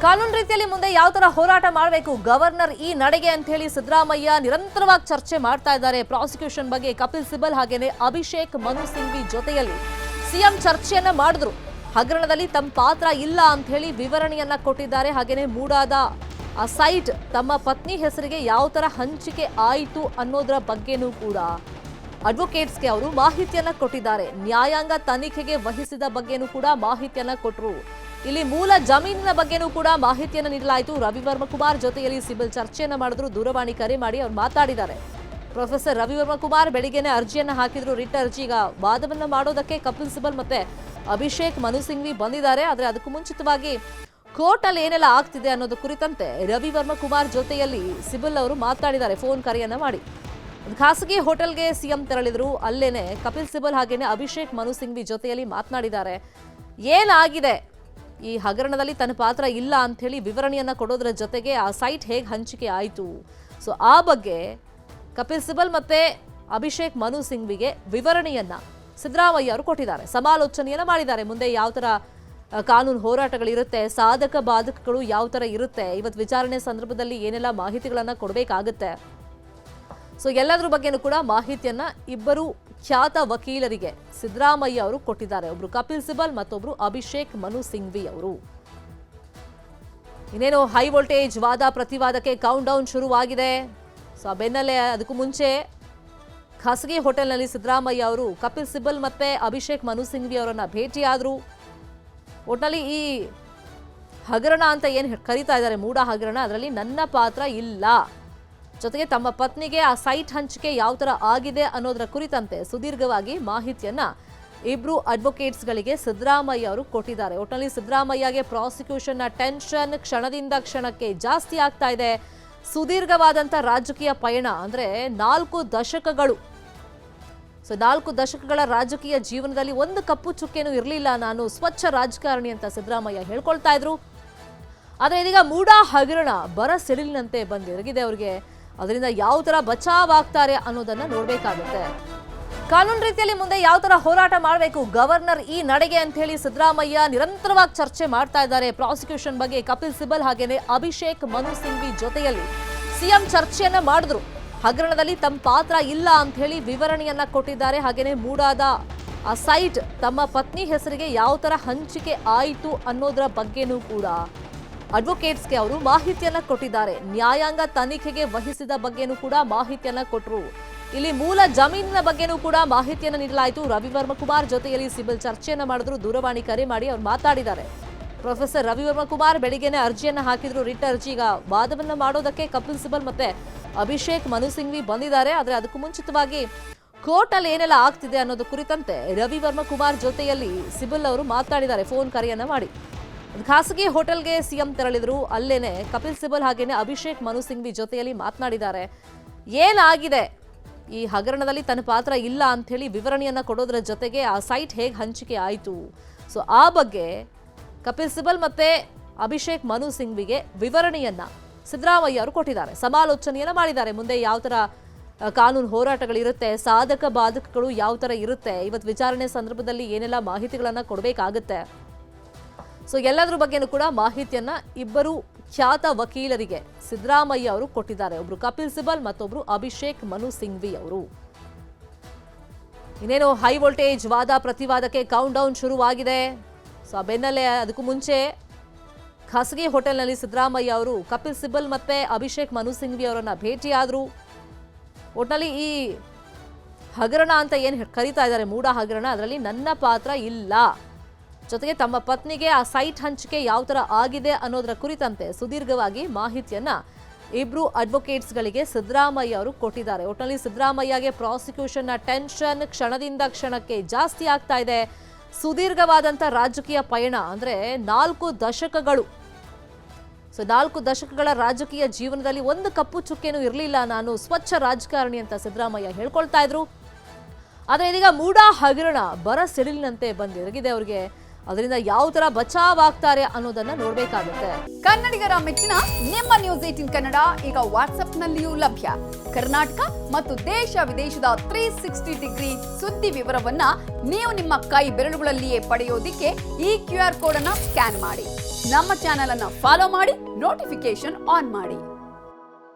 ಕಾನೂನು ರೀತಿಯಲ್ಲಿ ಮುಂದೆ ಯಾವ ತರ ಹೋರಾಟ ಮಾಡಬೇಕು ಗವರ್ನರ್ ಈ ನಡೆಗೆ ಅಂತ ಹೇಳಿ ಸಿದ್ದರಾಮಯ್ಯ ನಿರಂತರವಾಗಿ ಚರ್ಚೆ ಮಾಡ್ತಾ ಇದ್ದಾರೆ. ಪ್ರಾಸಿಕ್ಯೂಷನ್ ಬಗ್ಗೆ ಕಪಿಲ್ ಸಿಬಲ್ ಹಾಗೇನೆ ಅಭಿಷೇಕ್ ಮನು ಸಿಂಘ್ವಿ ಜೊತೆಯಲ್ಲಿ ಸಿಎಂ ಚರ್ಚೆಯನ್ನ ಮಾಡಿದ್ರು. ಹಗರಣದಲ್ಲಿ ತಮ್ಮ ಪಾತ್ರ ಇಲ್ಲ ಅಂತ ಹೇಳಿ ವಿವರಣೆಯನ್ನ ಕೊಟ್ಟಿದ್ದಾರೆ. ಹಾಗೇನೆ ಮೂಡಾದ ಆ ಸೈಟ್ ತಮ್ಮ ಪತ್ನಿ ಹೆಸರಿಗೆ ಯಾವ ತರ ಹಂಚಿಕೆ ಆಯಿತು ಅನ್ನೋದರ ಬಗ್ಗೆನೂ ಕೂಡ ಅಡ್ವೊಕೇಟ್ಸ್ಗೆ ಅವರು ಮಾಹಿತಿಯನ್ನ ಕೊಟ್ಟಿದ್ದಾರೆ. ನ್ಯಾಯಾಂಗ ತನಿಖೆಗೆ ವಹಿಸಿದ ಬಗ್ಗೆನೂ ಕೂಡ ಮಾಹಿತಿಯನ್ನ ಕೊಟ್ಟರು. ಇಲ್ಲಿ ಮೂಲ ಜಮೀನಿನ ಬಗ್ಗೆನೂ ಕೂಡ ಮಾಹಿತಿಯನ್ನು ನೀಡಲಾಯಿತು. ರವಿವರ್ಮ ಕುಮಾರ್ ಜೊತೆಯಲ್ಲಿ ಸಿಬಲ್ ಚರ್ಚೆಯನ್ನ ಮಾಡಿದ್ರು. ದೂರವಾಣಿ ಕರೆ ಮಾಡಿ ಅವ್ರು ಮಾತಾಡಿದ್ದಾರೆ. ಪ್ರೊಫೆಸರ್ ರವಿವರ್ಮ ಕುಮಾರ್ ಬೆಳಿಗ್ಗೆನೆ ಅರ್ಜಿಯನ್ನ ಹಾಕಿದ್ರು, ರಿಟ್ ಅರ್ಜಿ. ಈಗ ವಾದವನ್ನ ಮಾಡೋದಕ್ಕೆ ಕಪಿಲ್ ಸಿಬಲ್ ಮತ್ತೆ ಅಭಿಷೇಕ್ ಮನು ಸಿಂಘ್ವಿ ಬಂದಿದ್ದಾರೆ. ಆದ್ರೆ ಅದಕ್ಕೂ ಮುಂಚಿತವಾಗಿ ಕೋರ್ಟ್ ಅಲ್ಲಿ ಏನೆಲ್ಲ ಆಗ್ತಿದೆ ಅನ್ನೋದು ಕುರಿತಂತೆ ರವಿವರ್ಮ ಕುಮಾರ್ ಜೊತೆಯಲ್ಲಿ ಸಿಬಲ್ ಅವರು ಮಾತಾಡಿದ್ದಾರೆ ಫೋನ್ ಕರೆಯನ್ನ ಮಾಡಿ. ಖಾಸಗಿ ಹೋಟೆಲ್ಗೆ ಸಿಎಂ ತೆರಳಿದ್ರು. ಅಲ್ಲೇನೆ ಕಪಿಲ್ ಸಿಬಲ್ ಹಾಗೇನೆ ಅಭಿಷೇಕ್ ಮನು ಸಿಂಘ್ವಿ ಜೊತೆಯಲ್ಲಿ ಮಾತನಾಡಿದ್ದಾರೆ. ಏನಾಗಿದೆ ಈ ಹಗರಣದಲ್ಲಿ ತನ್ನ ಪಾತ್ರ ಇಲ್ಲ ಅಂತ ಹೇಳಿ ವಿವರಣೆಯನ್ನ ಕೊಡೋದ್ರ ಜೊತೆಗೆ ಆ ಸೈಟ್ ಹೇಗೆ ಹಂಚಿಕೆ ಆಯಿತು, ಸೊ ಆ ಬಗ್ಗೆ ಕಪಿಲ್ ಸಿಬಲ್ ಮತ್ತೆ ಅಭಿಷೇಕ್ ಮನು ಸಿಂಘ್ವಿಗೆ ವಿವರಣೆಯನ್ನ ಸಿದ್ದರಾಮಯ್ಯ ಅವರು ಕೊಟ್ಟಿದ್ದಾರೆ. ಸಮಾಲೋಚನೆಯನ್ನ ಮಾಡಿದ್ದಾರೆ. ಮುಂದೆ ಯಾವ ತರ ಕಾನೂನು ಹೋರಾಟಗಳಿರುತ್ತೆ, ಸಾಧಕ ಬಾಧಕಗಳು ಯಾವ ತರ ಇರುತ್ತೆ, ಇವತ್ತು ವಿಚಾರಣೆ ಸಂದರ್ಭದಲ್ಲಿ ಏನೆಲ್ಲ ಮಾಹಿತಿಗಳನ್ನ ಕೊಡಬೇಕಾಗುತ್ತೆ, ಸೊ ಎಲ್ಲದ್ರ ಬಗ್ಗೆನೂ ಕೂಡ ಮಾಹಿತಿಯನ್ನ ಇಬ್ಬರು ಖ್ಯಾತ ವಕೀಲರಿಗೆ ಸಿದ್ದರಾಮಯ್ಯ ಅವರು ಕೊಟ್ಟಿದ್ದಾರೆ. ಒಬ್ರು ಕಪಿಲ್ ಸಿಬಲ್ ಮತ್ತೊಬ್ರು ಅಭಿಷೇಕ್ ಮನು ಸಿಂಘ್ವಿ ಅವರು. ಇನ್ನೇನು ಹೈ ವೋಲ್ಟೇಜ್ ವಾದ ಪ್ರತಿವಾದಕ್ಕೆ ಕೌಂಟ್ ಡೌನ್ ಶುರುವಾಗಿದೆ. ಸೊ ಆ ಬೆನ್ನಲ್ಲೇ ಅದಕ್ಕೂ ಮುಂಚೆ ಖಾಸಗಿ ಹೋಟೆಲ್ನಲ್ಲಿ ಸಿದ್ದರಾಮಯ್ಯ ಅವರು ಕಪಿಲ್ ಸಿಬಲ್ ಮತ್ತೆ ಅಭಿಷೇಕ್ ಮನು ಸಿಂಘ್ವಿ ಅವರನ್ನ ಭೇಟಿಯಾದ್ರು. ಒಟ್ನಲ್ಲಿ ಈ ಹಗರಣ ಅಂತ ಏನು ಕರೀತಾ ಇದ್ದಾರೆ, ಮೂಡ ಹಗರಣ, ಅದರಲ್ಲಿ ನನ್ನ ಪಾತ್ರ ಇಲ್ಲ, ಜೊತೆಗೆ ತಮ್ಮ ಪತ್ನಿಗೆ ಆ ಸೈಟ್ ಹಂಚಿಕೆ ಯಾವ ತರ ಆಗಿದೆ ಅನ್ನೋದರ ಕುರಿತಂತೆ ಸುದೀರ್ಘವಾಗಿ ಮಾಹಿತಿಯನ್ನ ಇಬ್ರು ಅಡ್ವೊಕೇಟ್ಸ್ಗಳಿಗೆ ಸಿದ್ದರಾಮಯ್ಯ ಅವರು ಕೊಟ್ಟಿದ್ದಾರೆ. ಒಟ್ಟಿನಲ್ಲಿ ಸಿದ್ದರಾಮಯ್ಯಗೆ ಪ್ರಾಸಿಕ್ಯೂಷನ್ನ ಟೆನ್ಷನ್ ಕ್ಷಣದಿಂದ ಕ್ಷಣಕ್ಕೆ ಜಾಸ್ತಿ ಆಗ್ತಾ ಇದೆ. ಸುದೀರ್ಘವಾದಂಥ ರಾಜಕೀಯ ಪಯಣ ಅಂದ್ರೆ 4 ದಶಕಗಳು. ಸೊ 4 ದಶಕಗಳ ರಾಜಕೀಯ ಜೀವನದಲ್ಲಿ ಒಂದು ಕಪ್ಪು ಚುಕ್ಕೆನೂ ಇರಲಿಲ್ಲ, ನಾನು ಸ್ವಚ್ಛ ರಾಜಕಾರಣಿ ಅಂತ ಸಿದ್ದರಾಮಯ್ಯ ಹೇಳ್ಕೊಳ್ತಾ ಇದ್ರು. ಆದರೆ ಇದೀಗ ಮೂಡ ಹಗರಣ ಬರ ಸಿಡಿಲಿನಂತೆ ಬಂದೆರಗಿದೆ ಅವರಿಗೆ. ಅದರಿಂದ ಯಾವ ತರ ಬಚಾವ್ ಆಗ್ತಾರೆ ಅನ್ನೋದನ್ನ ನೋಡ್ಬೇಕಾಗುತ್ತೆ. ಕಾನೂನು ರೀತಿಯಲ್ಲಿ ಮುಂದೆ ಯಾವ ತರ ಹೋರಾಟ ಮಾಡಬೇಕು ಗವರ್ನರ್ ಈ ನಡೆಗೆ ಅಂತ ಹೇಳಿ ಸಿದ್ದರಾಮಯ್ಯ ನಿರಂತರವಾಗಿ ಚರ್ಚೆ ಮಾಡ್ತಾ ಇದ್ದಾರೆ. ಪ್ರಾಸಿಕ್ಯೂಷನ್ ಬಗ್ಗೆ ಕಪಿಲ್ ಸಿಬಲ್ ಹಾಗೇನೆ ಅಭಿಷೇಕ್ ಮನು ಸಿಂಘ್ವಿ ಜೊತೆಯಲ್ಲಿ ಸಿಎಂ ಚರ್ಚೆಯನ್ನ ಮಾಡಿದ್ರು. ಹಗರಣದಲ್ಲಿ ತಮ್ಮ ಪಾತ್ರ ಇಲ್ಲ ಅಂತ ಹೇಳಿ ವಿವರಣೆಯನ್ನ ಕೊಟ್ಟಿದ್ದಾರೆ. ಹಾಗೇನೆ ಮೂಡಾದ ಆ ಸೈಟ್ ತಮ್ಮ ಪತ್ನಿ ಹೆಸರಿಗೆ ಯಾವ ತರ ಹಂಚಿಕೆ ಆಯಿತು ಅನ್ನೋದರ ಬಗ್ಗೆನೂ ಕೂಡ ಅಡ್ವೊಕೇಟ್ಸ್ಗೆ ಅವರು ಮಾಹಿತಿಯನ್ನ ಕೊಟ್ಟಿದ್ದಾರೆ. ನ್ಯಾಯಾಂಗ ತನಿಖೆಗೆ ವಹಿಸಿದ ಬಗ್ಗೆನೂ ಕೂಡ ಮಾಹಿತಿಯನ್ನ ಕೊಟ್ಟರು. ಇಲ್ಲಿ ಮೂಲ ಜಮೀನಿನ ಬಗ್ಗೆನೂ ಕೂಡ ಮಾಹಿತಿಯನ್ನ ನೀಡಲಾಯಿತು. ರವಿವರ್ಮ ಕುಮಾರ್ ಜೊತೆಯಲ್ಲಿ ಸಿಬಲ್ ಚರ್ಚೆಯನ್ನ ಮಾಡಿದ್ರು. ದೂರವಾಣಿ ಕರೆ ಮಾಡಿ ಅವ್ರು ಮಾತಾಡಿದ್ದಾರೆ. ಪ್ರೊಫೆಸರ್ ರವಿವರ್ಮ ಕುಮಾರ್ ಬೆಳಿಗ್ಗೆನೆ ಅರ್ಜಿಯನ್ನ ಹಾಕಿದ್ರು, ರಿಟ್ ಅರ್ಜಿ. ಈಗ ವಾದವನ್ನ ಮಾಡೋದಕ್ಕೆ ಕಪಿಲ್ ಸಿಬಲ್ ಮತ್ತೆ ಅಭಿಷೇಕ್ ಮನು ಸಿಂಘ್ವಿ ಬಂದಿದ್ದಾರೆ. ಆದ್ರೆ ಅದಕ್ಕೂ ಮುಂಚಿತವಾಗಿ ಕೋರ್ಟ್ ಅಲ್ಲಿ ಏನೆಲ್ಲ ಆಗ್ತಿದೆ ಅನ್ನೋದು ಕುರಿತಂತೆ ರವಿವರ್ಮ ಕುಮಾರ್ ಜೊತೆಯಲ್ಲಿ ಸಿಬಲ್ ಅವರು ಮಾತಾಡಿದ್ದಾರೆ ಫೋನ್ ಕರೆಯನ್ನ ಮಾಡಿ. ಖಾಸಗಿ ಹೋಟೆಲ್ಗೆ ಸಿಎಂ ತೆರಳಿದ್ರು. ಅಲ್ಲೇನೆ ಕಪಿಲ್ ಸಿಬಲ್ ಹಾಗೇನೆ ಅಭಿಷೇಕ್ ಮನು ಸಿಂಘ್ವಿ ಜೊತೆಯಲ್ಲಿ ಮಾತನಾಡಿದ್ದಾರೆ. ಏನಾಗಿದೆ ಈ ಹಗರಣದಲ್ಲಿ ತನ್ನ ಪಾತ್ರ ಇಲ್ಲ ಅಂತ ಹೇಳಿ ವಿವರಣೆಯನ್ನ ಕೊಡೋದ್ರ ಜೊತೆಗೆ ಆ ಸೈಟ್ ಹೇಗೆ ಹಂಚಿಕೆ ಆಯಿತು, ಸೊ ಆ ಬಗ್ಗೆ ಕಪಿಲ್ ಸಿಬಲ್ ಮತ್ತೆ ಅಭಿಷೇಕ್ ಮನು ಸಿಂಘ್ವಿಗೆ ವಿವರಣೆಯನ್ನ ಸಿದ್ದರಾಮಯ್ಯ ಅವರು ಕೊಟ್ಟಿದ್ದಾರೆ. ಸಮಾಲೋಚನೆಯನ್ನ ಮಾಡಿದ್ದಾರೆ. ಮುಂದೆ ಯಾವ ತರ ಕಾನೂನು ಹೋರಾಟಗಳಿರುತ್ತೆ, ಸಾಧಕ ಬಾಧಕಗಳು ಯಾವ ತರ ಇರುತ್ತೆ, ಇವತ್ತು ವಿಚಾರಣೆ ಸಂದರ್ಭದಲ್ಲಿ ಏನೆಲ್ಲ ಮಾಹಿತಿಗಳನ್ನ ಕೊಡಬೇಕಾಗುತ್ತೆ, ಸೊ ಎಲ್ಲದ್ರ ಬಗ್ಗೆನೂ ಕೂಡ ಮಾಹಿತಿಯನ್ನ ಇಬ್ಬರು ಖ್ಯಾತ ವಕೀಲರಿಗೆ ಸಿದ್ದರಾಮಯ್ಯ ಅವರು ಕೊಟ್ಟಿದ್ದಾರೆ. ಒಬ್ರು ಕಪಿಲ್ ಸಿಬಲ್ ಮತ್ತೊಬ್ರು ಅಭಿಷೇಕ್ ಮನು ಸಿಂಘ್ವಿ ಅವರು. ಇನ್ನೇನು ಹೈ ವೋಲ್ಟೇಜ್ ವಾದ ಪ್ರತಿವಾದಕ್ಕೆ ಕೌಂಟ್ ಡೌನ್ ಶುರುವಾಗಿದೆ. ಸೊ ಆ ಬೆನ್ನಲ್ಲೇ ಅದಕ್ಕೂ ಮುಂಚೆ ಖಾಸಗಿ ಹೋಟೆಲ್ನಲ್ಲಿ ಸಿದ್ದರಾಮಯ್ಯ ಅವರು ಕಪಿಲ್ ಸಿಬಲ್ ಮತ್ತೆ ಅಭಿಷೇಕ್ ಮನು ಸಿಂಘ್ವಿ ಅವರನ್ನ ಭೇಟಿಯಾದ್ರು. ಒಟ್ನಲ್ಲಿ ಈ ಹಗರಣ ಅಂತ ಏನು ಕರೀತಾ ಇದ್ದಾರೆ, ಮೂಡ ಹಗರಣ, ಅದರಲ್ಲಿ ನನ್ನ ಪಾತ್ರ ಇಲ್ಲ, ಜೊತೆಗೆ ತಮ್ಮ ಪತ್ನಿಗೆ ಆ ಸೈಟ್ ಹಂಚಿಕೆ ಯಾವ ತರ ಆಗಿದೆ ಅನ್ನೋದರ ಕುರಿತಂತೆ ಸುದೀರ್ಘವಾಗಿ ಮಾಹಿತಿಯನ್ನ ಇಬ್ರು ಅಡ್ವೊಕೇಟ್ಸ್ಗಳಿಗೆ ಸಿದ್ದರಾಮಯ್ಯ ಅವರು ಕೊಟ್ಟಿದ್ದಾರೆ. ಒಟ್ಟಿನಲ್ಲಿ ಸಿದ್ದರಾಮಯ್ಯಗೆ ಪ್ರಾಸಿಕ್ಯೂಷನ್ನ ಟೆನ್ಷನ್ ಕ್ಷಣದಿಂದ ಕ್ಷಣಕ್ಕೆ ಜಾಸ್ತಿ ಆಗ್ತಾ ಇದೆ. ಸುದೀರ್ಘವಾದಂಥ ರಾಜಕೀಯ ಪಯಣ ಅಂದ್ರೆ 4 ದಶಕಗಳು. ಸೊ 4 ದಶಕಗಳ ರಾಜಕೀಯ ಜೀವನದಲ್ಲಿ ಒಂದು ಕಪ್ಪು ಚುಕ್ಕೆನೂ ಇರಲಿಲ್ಲ, ನಾನು ಸ್ವಚ್ಛ ರಾಜಕಾರಣಿ ಅಂತ ಸಿದ್ದರಾಮಯ್ಯ ಹೇಳ್ಕೊಳ್ತಾ ಇದ್ರು. ಆದರೆ ಇದೀಗ ಮೂಡ ಹಗರಣ ಬರ ಸಿಡಿಲಿನಂತೆ ಬಂದೆರಗಿದೆ ಅವರಿಗೆ. ಅದರಿಂದ ಯಾವ ತರ ಬಚಾವ್ ಆಗ್ತಾರೆ ಅನ್ನೋದನ್ನ ನೋಡ್ಬೇಕಾಗುತ್ತೆ. ಕನ್ನಡಿಗರ ಮೆಚ್ಚಿನ ನಿಮ್ಮ ನ್ಯೂಸ್ 18 ಕನ್ನಡ ಈಗ ವಾಟ್ಸ್ಆಪ್ನಲ್ಲಿಯೂ ಲಭ್ಯ. ಕರ್ನಾಟಕ ಮತ್ತು ದೇಶ ವಿದೇಶದ 360 ಡಿಗ್ರಿ ಸುದ್ದಿ ವಿವರವನ್ನ ನೀವು ನಿಮ್ಮ ಕೈ ಬೆರಳುಗಳಲ್ಲಿಯೇ ಪಡೆಯೋದಿಕ್ಕೆ ಈ QR ಕೋಡ್ ಅನ್ನ ಸ್ಕ್ಯಾನ್ ಮಾಡಿ. ನಮ್ಮ ಚಾನೆಲ್ ಅನ್ನ ಫಾಲೋ ಮಾಡಿ, ನೋಟಿಫಿಕೇಶನ್ ಆನ್ ಮಾಡಿ.